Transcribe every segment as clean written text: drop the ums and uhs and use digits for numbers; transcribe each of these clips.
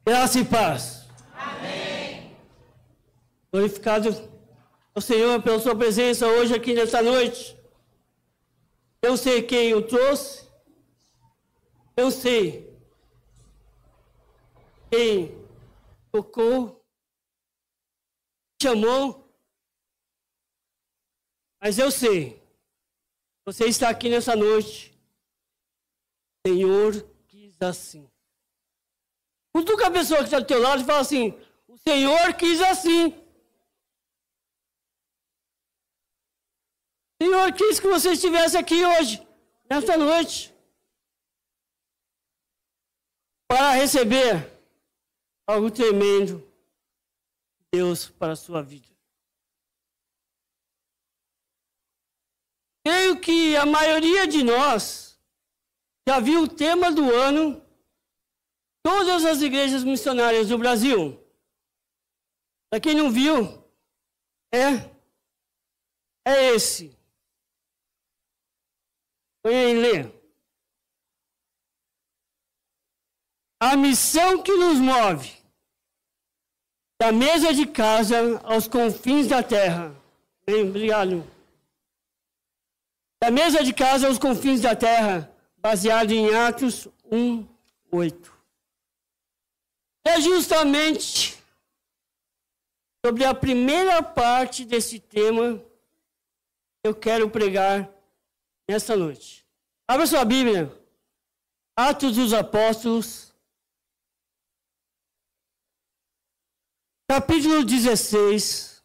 Graça e paz. Amém. Glorificado ao Senhor pela sua presença hoje aqui nesta noite. Eu sei quem o trouxe. Eu sei quem tocou, chamou. Mas eu sei, você está aqui nessa noite. O Senhor quis assim. Cutuca a pessoa que está do teu lado e fala assim: o Senhor quis assim. O Senhor quis que você estivesse aqui hoje, nesta noite, para receber algo tremendo de Deus para a sua vida. Creio que a maioria de nós já viu o tema do ano, todas as igrejas missionárias do Brasil. Para quem não viu, é esse. Põe aí, lê. A missão que nos move, da mesa de casa aos confins da terra. Bem, obrigado. Da mesa de casa aos confins da terra, baseado em Atos 1:8. É justamente sobre a primeira parte desse tema que eu quero pregar nesta noite. Abra sua Bíblia, Atos dos Apóstolos, capítulo 16,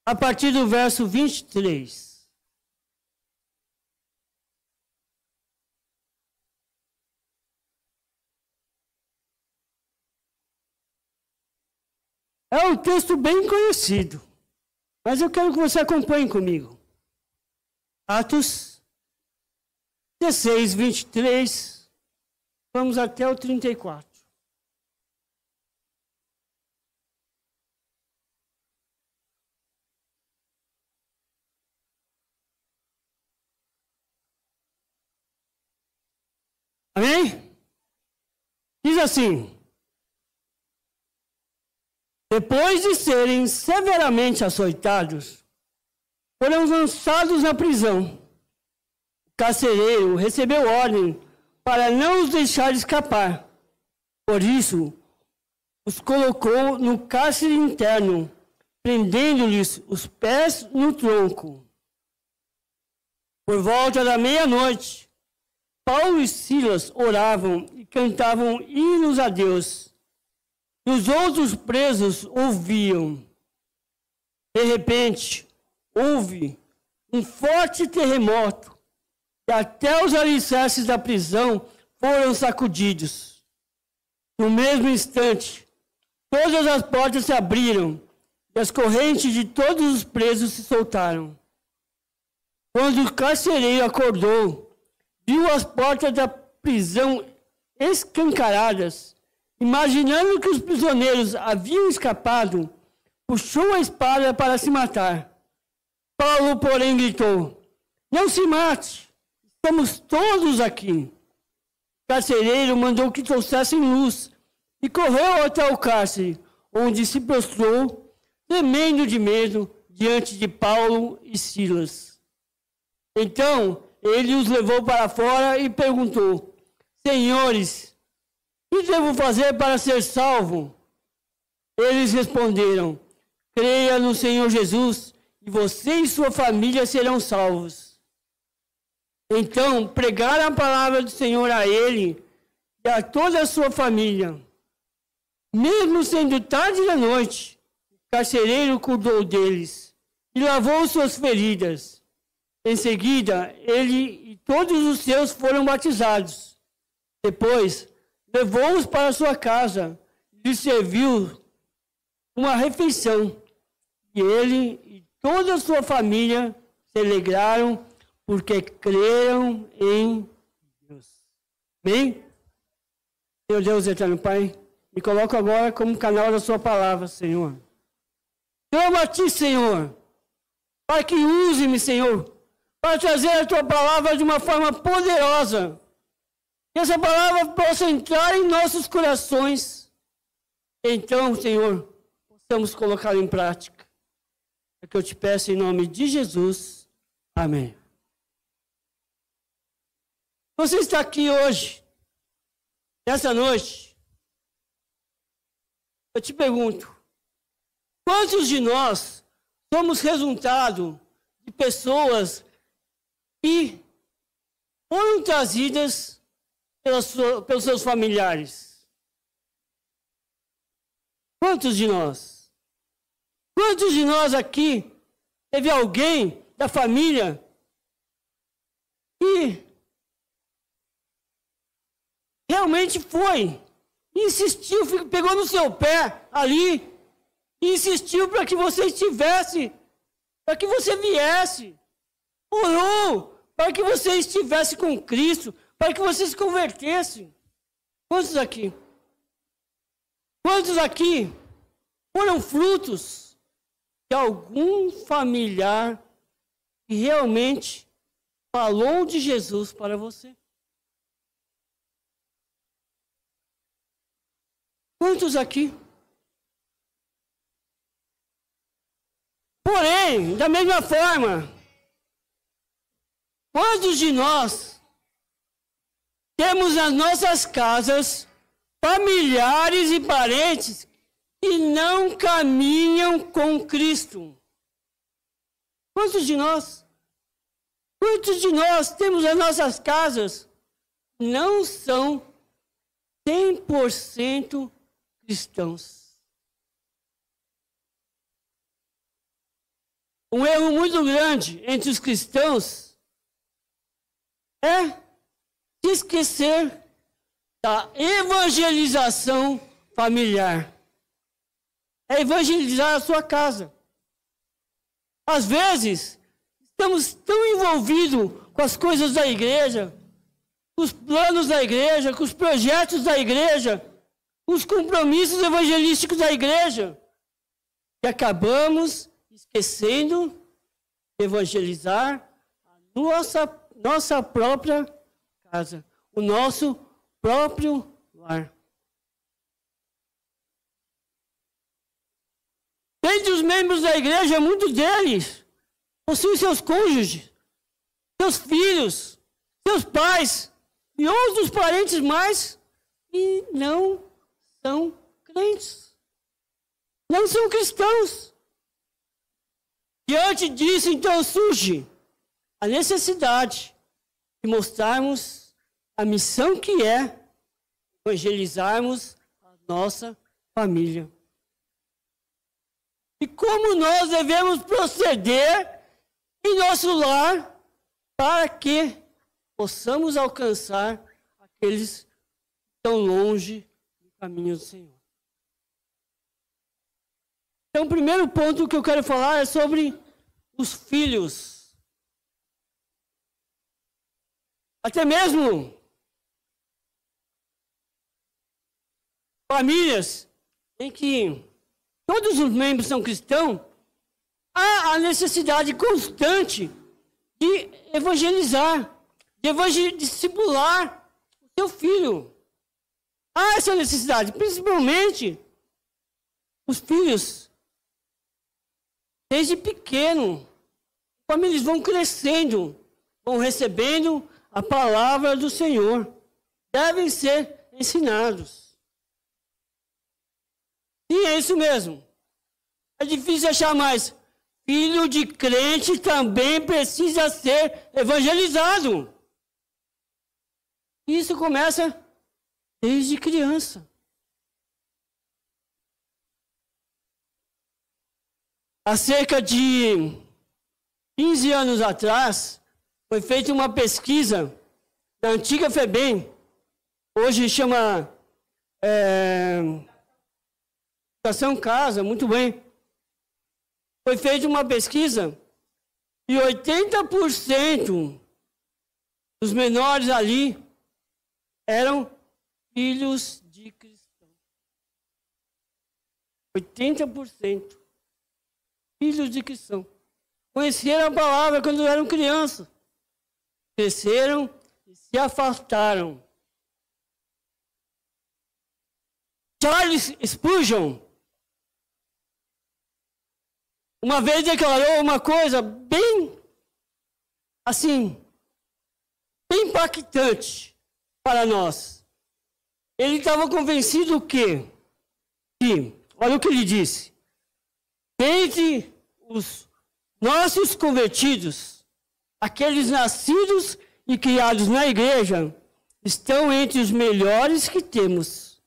a partir do verso 23. É um texto bem conhecido, mas eu quero que você acompanhe comigo. Atos 16, 23, vamos até o 34. Amém? Diz assim: depois de serem severamente açoitados, foram lançados na prisão. O carcereiro recebeu ordem para não os deixar escapar. Por isso, os colocou no cárcere interno, prendendo-lhes os pés no tronco. Por volta da meia-noite, Paulo e Silas oravam e cantavam hinos a Deus. E os outros presos ouviam. De repente, houve um forte terremoto e até os alicerces da prisão foram sacudidos. No mesmo instante, todas as portas se abriram e as correntes de todos os presos se soltaram. Quando o carcereiro acordou, viu as portas da prisão escancaradas. Imaginando que os prisioneiros haviam escapado, puxou a espada para se matar. Paulo, porém, gritou: não se mate, estamos todos aqui. O carcereiro mandou que trouxessem luz e correu até o cárcere, onde se prostrou, tremendo de medo, diante de Paulo e Silas. Então, ele os levou para fora e perguntou: senhores, o que devo fazer para ser salvo? Eles responderam: creia no Senhor Jesus e você e sua família serão salvos. Então pregaram a palavra do Senhor a ele e a toda a sua família. Mesmo sendo tarde da noite, o carcereiro cuidou deles e lavou suas feridas. Em seguida, ele e todos os seus foram batizados. Depois, levou-os para sua casa e lhes serviu uma refeição. E ele e toda a sua família se alegraram porque creram em Deus. Amém? Meu Deus eterno Pai, me coloco agora como canal da sua palavra, Senhor. Clamo a ti, Senhor, para que use-me, Senhor, para trazer a tua palavra de uma forma poderosa, Que essa palavra possa entrar em nossos corações. Então, Senhor, possamos colocá-la em prática. É que eu te peço em nome de Jesus. Amém. Você está aqui hoje, nessa noite. Eu te pergunto, quantos de nós somos resultado de pessoas que foram trazidas pelos seus familiares? Quantos de nós? Quantos de nós aqui teve alguém da família que realmente foi, insistiu, pegou no seu pé ali, e insistiu para que você estivesse, para que você viesse, orou para que você estivesse com Cristo, para que você se convertesse? Quantos aqui? Quantos aqui foram frutos de algum familiar que realmente falou de Jesus para você? Quantos aqui? Porém, da mesma forma, quantos de nós temos nas nossas casas familiares e parentes que não caminham com Cristo? Quantos de nós? Quantos de nós temos nas nossas casas que não são 100% cristãos? Um erro muito grande entre os cristãos é se esquecer da evangelização familiar. É evangelizar a sua casa. Às vezes, estamos tão envolvidos com as coisas da igreja, com os planos da igreja, com os projetos da igreja, com os compromissos evangelísticos da igreja, que acabamos esquecendo de evangelizar a nossa própria casa, o nosso próprio lar. Dentre os membros da igreja, muitos deles possuem seus cônjuges, seus filhos, seus pais e outros parentes mais e não são crentes, não são cristãos. Diante disso, então, surge a necessidade de mostrarmos a missão que é evangelizarmos a nossa família. E como nós devemos proceder em nosso lar para que possamos alcançar aqueles que estão longe do caminho do Senhor. Então, o primeiro ponto que eu quero falar é sobre os filhos. Até mesmo famílias em que todos os membros são cristãos, há a necessidade constante de evangelizar, de discipular o seu filho. Há essa necessidade, principalmente os filhos. Desde pequeno, como eles vão crescendo, vão recebendo a palavra do Senhor, devem ser ensinados. E é isso mesmo. É difícil achar mais. Filho de crente também precisa ser evangelizado. Isso começa desde criança. Há cerca de 15 anos atrás, foi feita uma pesquisa na antiga FEBEM, hoje chama Educação Casa, muito bem. Foi feita uma pesquisa e 80% dos menores ali eram filhos de cristãos. 80%. Filhos de cristão. Conheceram a palavra quando eram crianças. Cresceram e se afastaram Charles Spurgeon uma vez declarou uma coisa bem, assim, bem impactante para nós. Ele estava convencido que, olha o que ele disse, entre os nossos convertidos, aqueles nascidos e criados na igreja, estão entre os melhores que temos.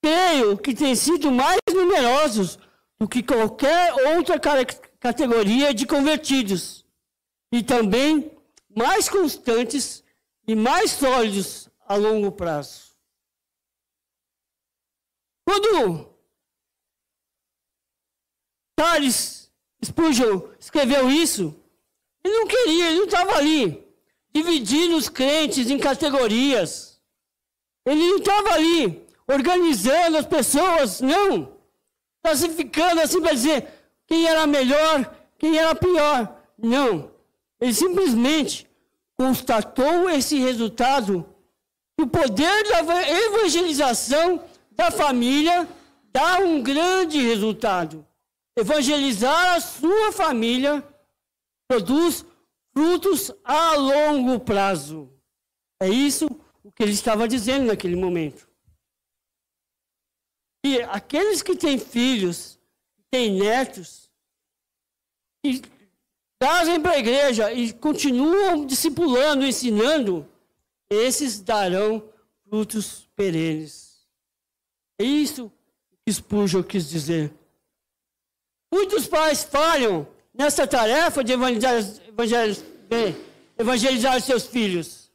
Creio que têm sido mais numerosos do que qualquer outra categoria de convertidos, e também mais constantes e mais sólidos a longo prazo. Quando Charles Spurgeon escreveu isso, ele não queria, ele não estava ali dividindo os crentes em categorias. Ele não estava ali organizando as pessoas, não. Classificando assim para dizer quem era melhor, quem era pior. Não. Ele simplesmente constatou esse resultado, que o poder da evangelização da família dá um grande resultado. Evangelizar a sua família produz frutos a longo prazo. É isso o que ele estava dizendo naquele momento. E aqueles que têm filhos, têm netos, e trazem para a igreja e continuam discipulando, ensinando, esses darão frutos perenes. É isso que Spurgeon quis dizer. Muitos pais falham nessa tarefa de evangelizar seus filhos.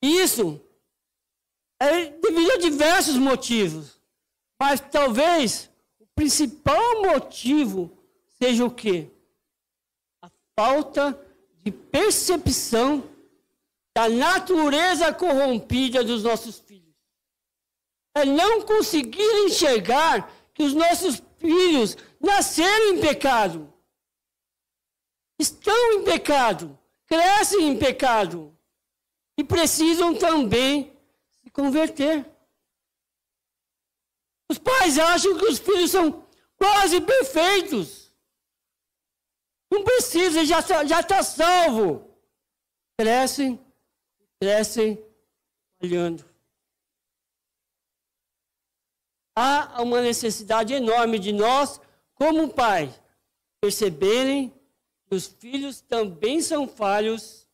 Isso é devido a diversos motivos. Mas talvez o principal motivo seja o quê? A falta de percepção da natureza corrompida dos nossos filhos. É não conseguir enxergar que os nossos filhos nasceram em pecado. Estão em pecado, crescem em pecado e precisam também se converter. Os pais acham que os filhos são quase perfeitos. Não precisa, já está salvo. Crescem falhando. Há uma necessidade enorme de nós, como pai, perceberem que os filhos também são falhos,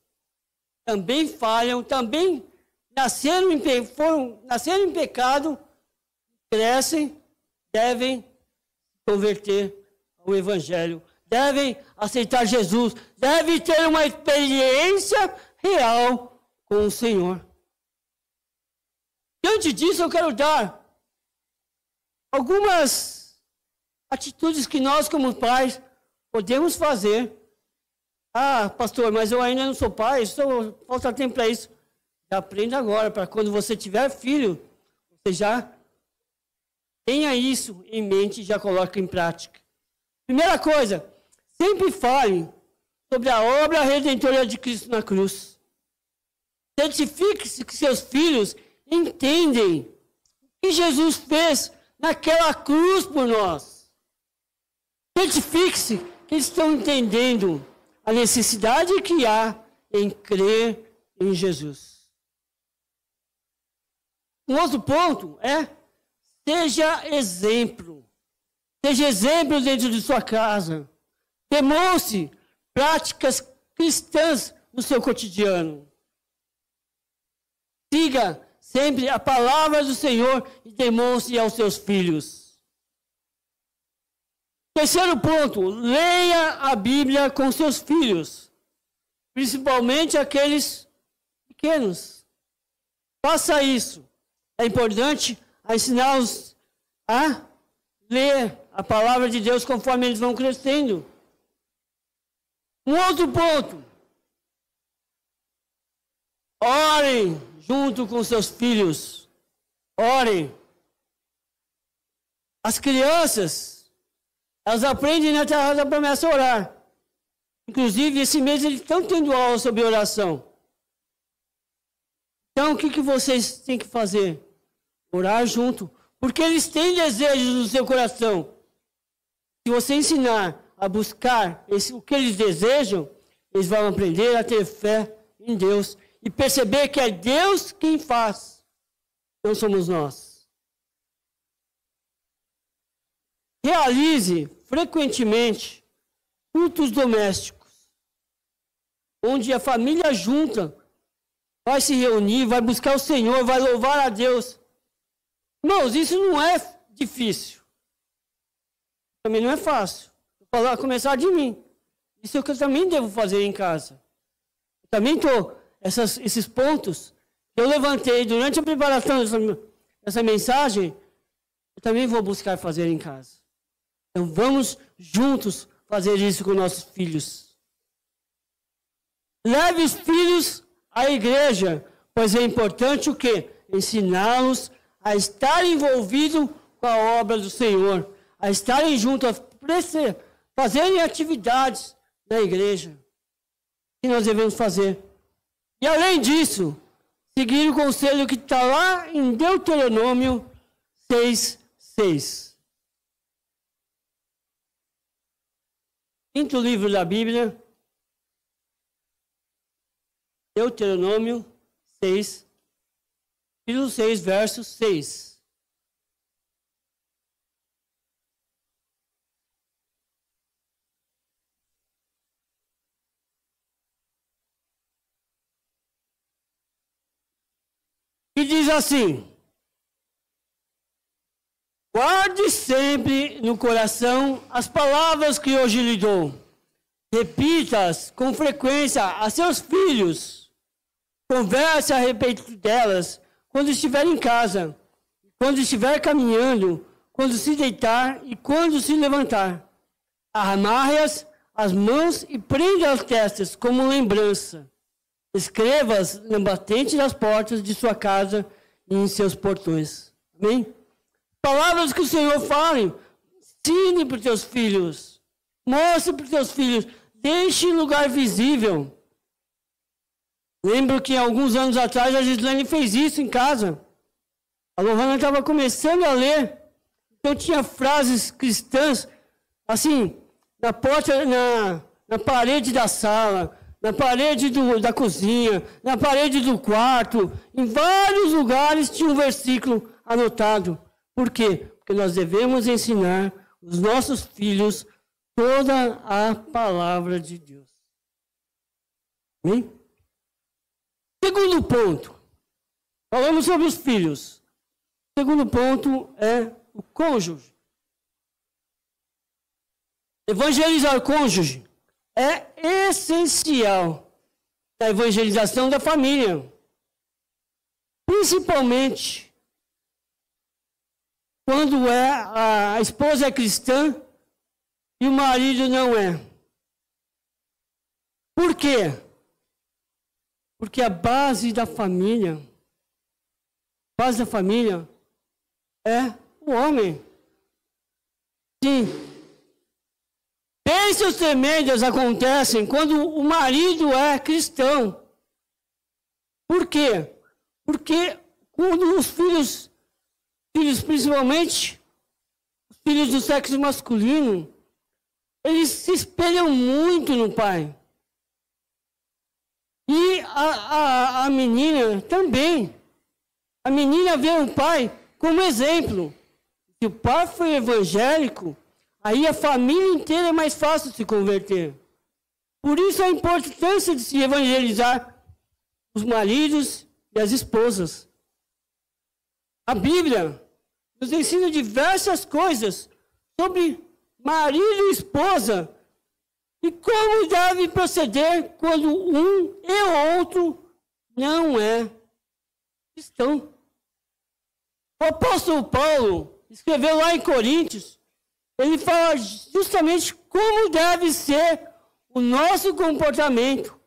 também falham, também nasceram em pecado, crescem, devem se converter ao Evangelho, devem aceitar Jesus, devem ter uma experiência real com o Senhor. Diante disso, eu quero dar algumas atitudes que nós, como pais, podemos fazer. Ah, pastor, mas eu ainda não sou pai, falta tempo para isso. Já aprenda agora, para quando você tiver filho, você já tenha isso em mente e já coloque em prática. Primeira coisa, sempre fale sobre a obra redentora de Cristo na cruz. Certifique-se que seus filhos entendem o que Jesus fez naquela cruz por nós. Certifique-se que eles estão entendendo a necessidade que há em crer em Jesus. Um outro ponto é, seja exemplo. Seja exemplo dentro de sua casa. Demonstre práticas cristãs no seu cotidiano. Siga sempre a palavra do Senhor e demonstre aos seus filhos. Terceiro ponto, leia a Bíblia com seus filhos, principalmente aqueles pequenos. Faça isso. É importante ensiná-los a ler a palavra de Deus conforme eles vão crescendo. Um outro ponto, orem junto com seus filhos. Orem. As crianças, elas aprendem na Terra da Promessa a orar. Inclusive, esse mês eles estão tendo aula sobre oração. Então, o que vocês têm que fazer? Orar junto. Porque eles têm desejos no seu coração. Se você ensinar a buscar o que eles desejam, eles vão aprender a ter fé em Deus e perceber que é Deus quem faz, não somos nós. Realize frequentemente cultos domésticos, onde a família junta vai se reunir, vai buscar o Senhor, vai louvar a Deus. Irmãos, isso não é difícil. Também não é fácil. Vou começar de mim. Isso é o que eu também devo fazer em casa. Eu também estou, esses pontos que eu levantei durante a preparação dessa mensagem, eu também vou buscar fazer em casa. Então vamos juntos fazer isso com nossos filhos. Leve os filhos à igreja, pois é importante o quê? Ensiná-los a estar envolvidos com a obra do Senhor, a estarem juntos, a fazerem atividades na igreja. Que nós devemos fazer. E além disso, seguir o conselho que está lá em Deuteronômio 6:6. Quinto livro da Bíblia, Deuteronômio 6, capítulo 6, verso 6. E diz assim: guarde sempre no coração as palavras que hoje lhe dou. Repita-as com frequência a seus filhos. Converse a respeito delas quando estiver em casa, quando estiver caminhando, quando se deitar e quando se levantar. Amarre-as às mãos e prenda as testas como lembrança. Escreva-as na batente das portas de sua casa e em seus portões. Amém? Palavras que o Senhor fale, ensine para os teus filhos. Mostre para os teus filhos. Deixe em lugar visível. Lembro que alguns anos atrás a Gislane fez isso em casa. A Lohana estava começando a ler. Então tinha frases cristãs, assim, na porta, na parede da sala, na parede da cozinha, na parede do quarto, em vários lugares tinha um versículo anotado. Por quê? Porque nós devemos ensinar os nossos filhos toda a palavra de Deus. Amém? Segundo ponto, falamos sobre os filhos. Segundo ponto é o cônjuge. Evangelizar o cônjuge é essencial na evangelização da família. Principalmente quando a esposa é cristã e o marido não é. Por quê? Porque a base da família é o homem. Sim. Bênçãos tremendas acontecem quando o marido é cristão. Por quê? Porque quando os filhos principalmente, os filhos do sexo masculino, eles se espelham muito no pai. E a menina também. A menina vê o pai como exemplo. Se o pai foi evangélico, aí a família inteira é mais fácil de se converter. Por isso a importância de se evangelizar os maridos e as esposas. A Bíblia nos ensina diversas coisas sobre marido e esposa e como deve proceder quando um e o outro não é cristão. O apóstolo Paulo escreveu lá em Coríntios, ele fala justamente como deve ser o nosso comportamento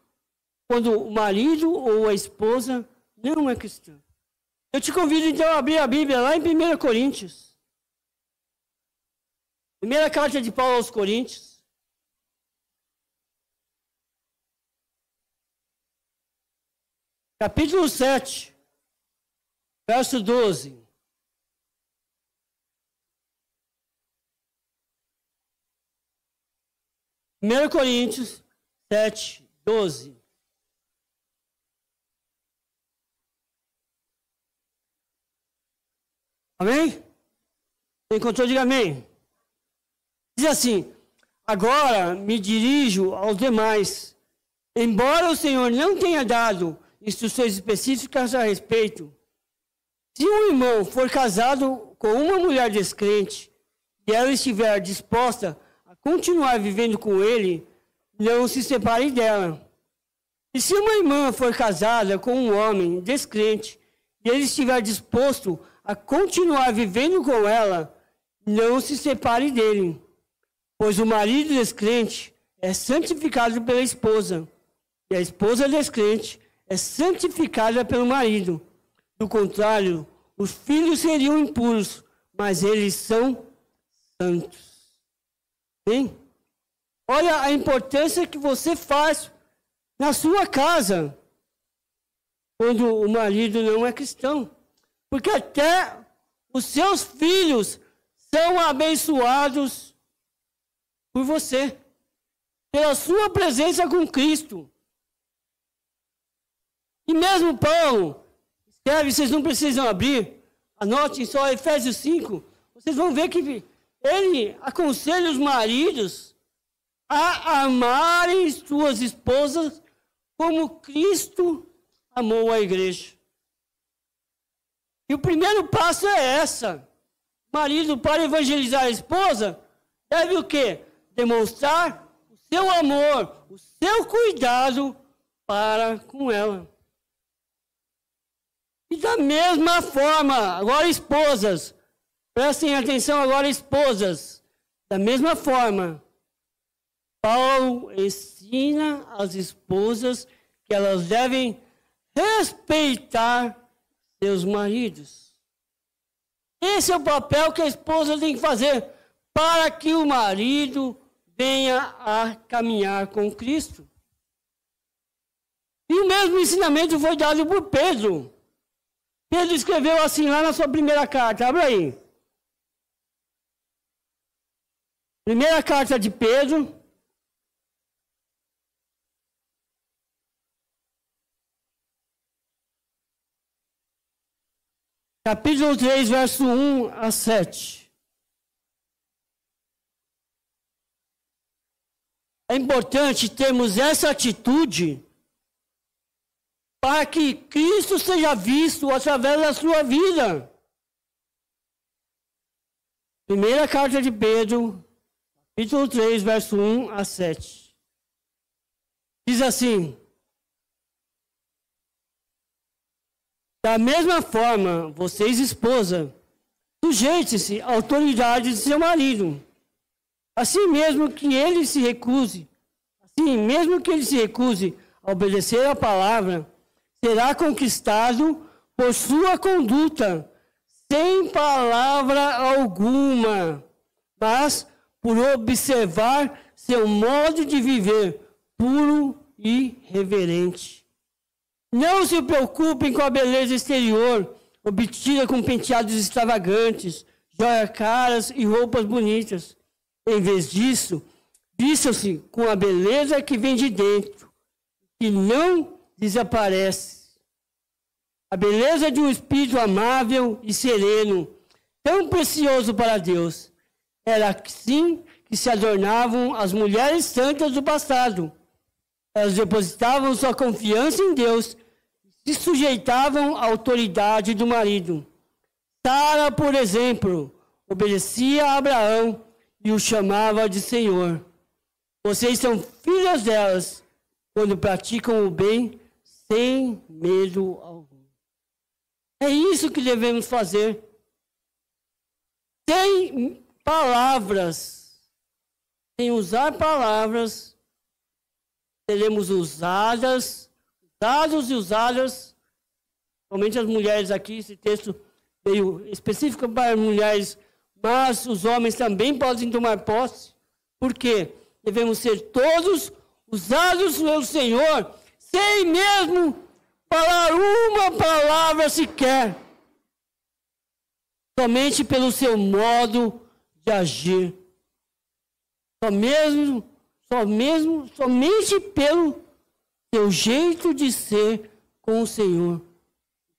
quando o marido ou a esposa não é cristão. Eu te convido então a abrir a Bíblia lá em 1 Coríntios. Primeira carta de Paulo aos Coríntios. Capítulo 7, verso 12. 1 Coríntios 7, 12. Amém? Encontrou? Diga amém. Diz assim: agora me dirijo aos demais. Embora o Senhor não tenha dado instruções específicas a respeito, se um irmão for casado com uma mulher descrente e ela estiver disposta a continuar vivendo com ele, não se separe dela. E se uma irmã for casada com um homem descrente e ele estiver disposto a continuar vivendo com ela, não se separe dele. Pois o marido descrente é santificado pela esposa, e a esposa descrente é santificada pelo marido. Do contrário, os filhos seriam impuros, mas eles são santos. Bem? Olha a importância que você faz na sua casa, quando o marido não é cristão. Porque até os seus filhos são abençoados por você, pela sua presença com Cristo. E mesmo Paulo escreve, vocês não precisam abrir, anotem só Efésios 5, vocês vão ver que ele aconselha os maridos a amarem suas esposas como Cristo amou a igreja. E o primeiro passo é essa. O marido, para evangelizar a esposa, deve o quê? Demonstrar o seu amor, o seu cuidado para com ela. E da mesma forma, agora esposas, prestem atenção agora esposas, da mesma forma, Paulo ensina às esposas que elas devem respeitar seus maridos. Esse é o papel que a esposa tem que fazer para que o marido venha a caminhar com Cristo. E o mesmo ensinamento foi dado por Pedro. Pedro escreveu assim lá na sua primeira carta. Abre aí. Primeira carta de Pedro. Capítulo 3, verso 1 a 7. É importante termos essa atitude para que Cristo seja visto através da sua vida. Primeira carta de Pedro, capítulo 3, verso 1 a 7. Diz assim: da mesma forma, vocês, esposa, sujeite-se à autoridade de seu marido, assim mesmo que ele se recuse a obedecer a palavra, será conquistado por sua conduta, sem palavra alguma, mas por observar seu modo de viver puro e reverente. Não se preocupem com a beleza exterior, obtida com penteados extravagantes, joias caras e roupas bonitas. Em vez disso, vistam-se com a beleza que vem de dentro, que não desaparece. A beleza de um espírito amável e sereno, tão precioso para Deus. Era assim que se adornavam as mulheres santas do passado. Elas depositavam sua confiança em Deus e se sujeitavam à autoridade do marido. Sara, por exemplo, obedecia a Abraão e o chamava de Senhor. Vocês são filhas delas quando praticam o bem sem medo algum. É isso que devemos fazer. Sem palavras, sem usar palavras, seremos usados e usadas, somente as mulheres aqui, esse texto veio específico para as mulheres, mas os homens também podem tomar posse. Por quê? Devemos ser todos usados pelo Senhor, sem mesmo falar uma palavra sequer, somente pelo seu modo de agir. somente pelo seu jeito de ser com o Senhor,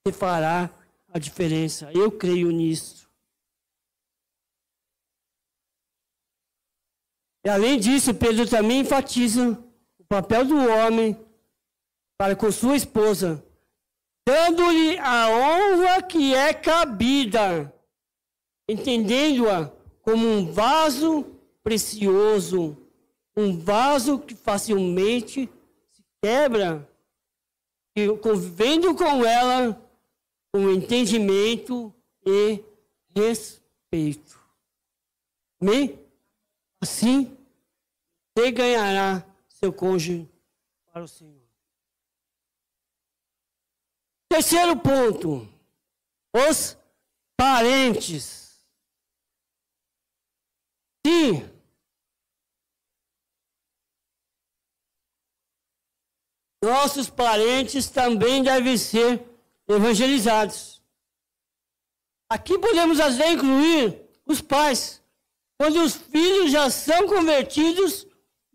você fará a diferença. Eu creio nisso. E além disso, Pedro também enfatiza o papel do homem para com sua esposa, dando-lhe a honra que é cabida, entendendo-a como um vaso precioso, um vaso que facilmente se quebra, e convivendo com ela com entendimento e respeito. Amém? Assim, você ganhará seu cônjuge para o Senhor. Terceiro ponto, os parentes. Sim, nossos parentes também devem ser evangelizados. Aqui podemos às vezes incluir os pais, quando os filhos já são convertidos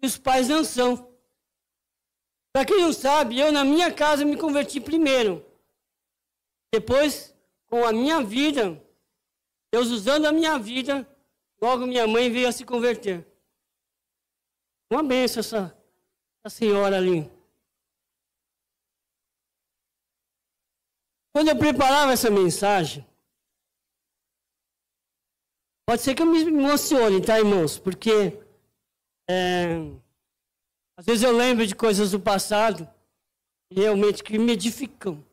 e os pais não são. Para quem não sabe, eu na minha casa me converti primeiro. Depois, com a minha vida, Deus usando a minha vida, logo minha mãe veio a se converter. Uma bênção essa senhora ali. Quando eu preparava essa mensagem, pode ser que eu me emocione, tá, irmãos? Porque às vezes eu lembro de coisas do passado, realmente, que me edificam,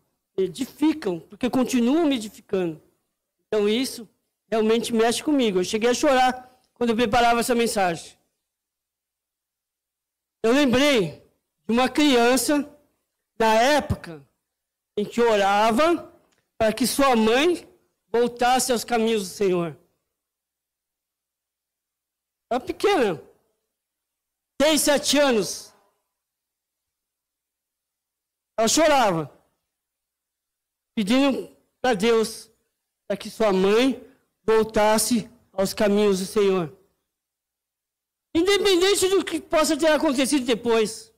porque continuam me edificando. Então isso realmente mexe comigo. Eu cheguei a chorar quando eu preparava essa mensagem. Eu lembrei de uma criança, na época, em que orava para que sua mãe voltasse aos caminhos do Senhor. Era pequena, 6, 7 anos. Ela chorava, pedindo para Deus para que sua mãe voltasse aos caminhos do Senhor. Independente do que possa ter acontecido depois,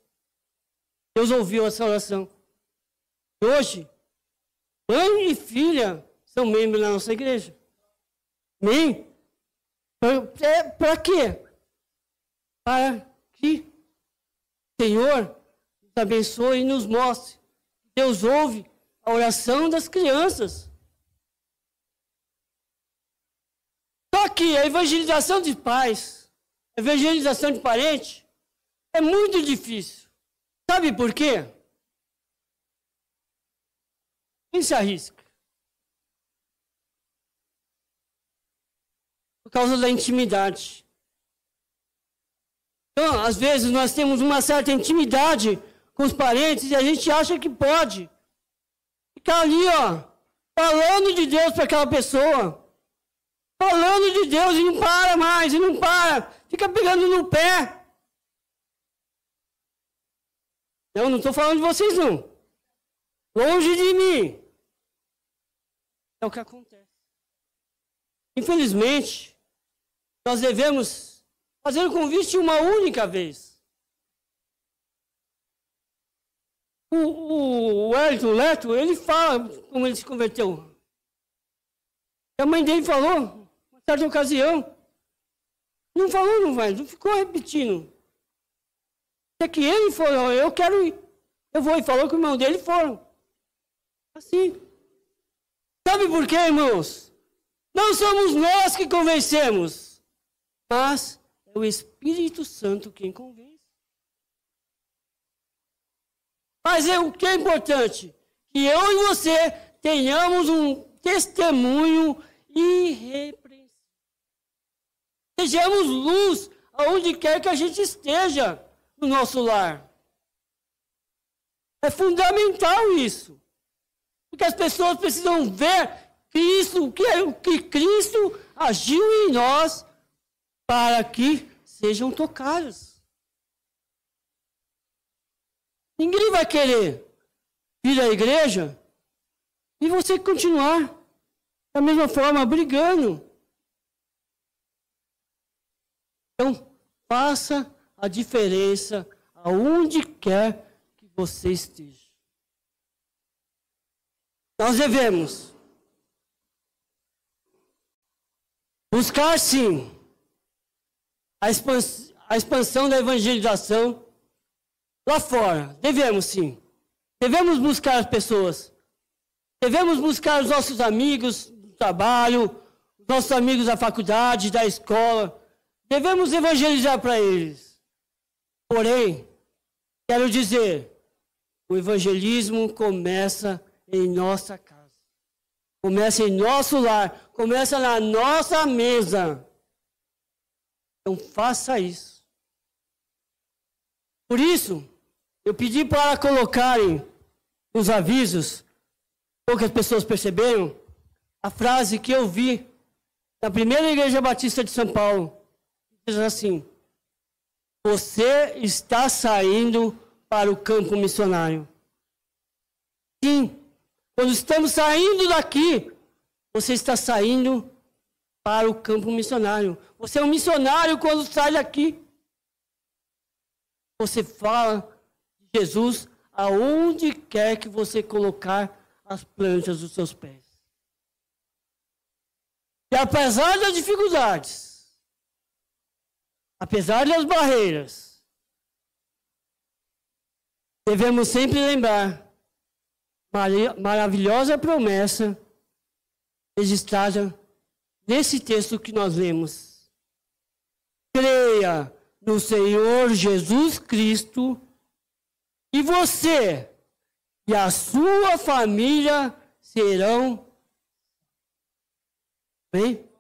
Deus ouviu essa oração. Hoje, mãe e filha são membros da nossa igreja. Amém? Para quê? Para que o Senhor nos abençoe e nos mostre. Deus ouve a oração das crianças. Só que a evangelização de pais, a evangelização de parente, é muito difícil. Sabe por quê? Quem se arrisca? Por causa da intimidade. Então, às vezes, nós temos uma certa intimidade com os parentes e a gente acha que pode ficar ali, falando de Deus para aquela pessoa. Falando de Deus e não para mais, e não para. Fica pegando no pé. Eu não estou falando de vocês, não. Longe de mim. É o que acontece. Infelizmente, nós devemos fazer o convite uma única vez. O Wellington Leto, ele fala como ele se converteu. A mãe dele falou, uma certa ocasião. Não falou, não ficou repetindo. É que ele falou, eu quero ir. Eu vou, e falou que o irmão dele foram. Assim. Sabe por quê, irmãos? Não somos nós que convencemos, mas é o Espírito Santo quem convence. Mas o que é importante? Que eu e você tenhamos um testemunho irrepreensível. Sejamos luz aonde quer que a gente esteja no nosso lar. É fundamental isso. Porque as pessoas precisam ver Cristo, o que Cristo agiu em nós para que sejam tocados. Ninguém vai querer vir à igreja e você continuar da mesma forma brigando. Então, faça a diferença aonde quer que você esteja. Nós devemos buscar, sim, a expansão da evangelização lá fora. Devemos, sim. Devemos buscar as pessoas. Devemos buscar os nossos amigos do trabalho, os nossos amigos da faculdade, da escola. Devemos evangelizar para eles. Porém, quero dizer, o evangelismo começa em nossa casa. Começa em nosso lar. Começa na nossa mesa. Então faça isso. Por isso, eu pedi para colocarem nos avisos, poucas pessoas perceberam, a frase que eu vi na primeira Igreja Batista de São Paulo. Diz assim: você está saindo para o campo missionário. Sim, quando estamos saindo daqui, você está saindo para o campo missionário. Você é um missionário quando sai daqui. Você fala de Jesus aonde quer que você colocar as plantas dos seus pés. E apesar das dificuldades, apesar das barreiras, devemos sempre lembrar maravilhosa promessa registrada nesse texto que nós lemos. Creia no Senhor Jesus Cristo e você e a sua família serão bem.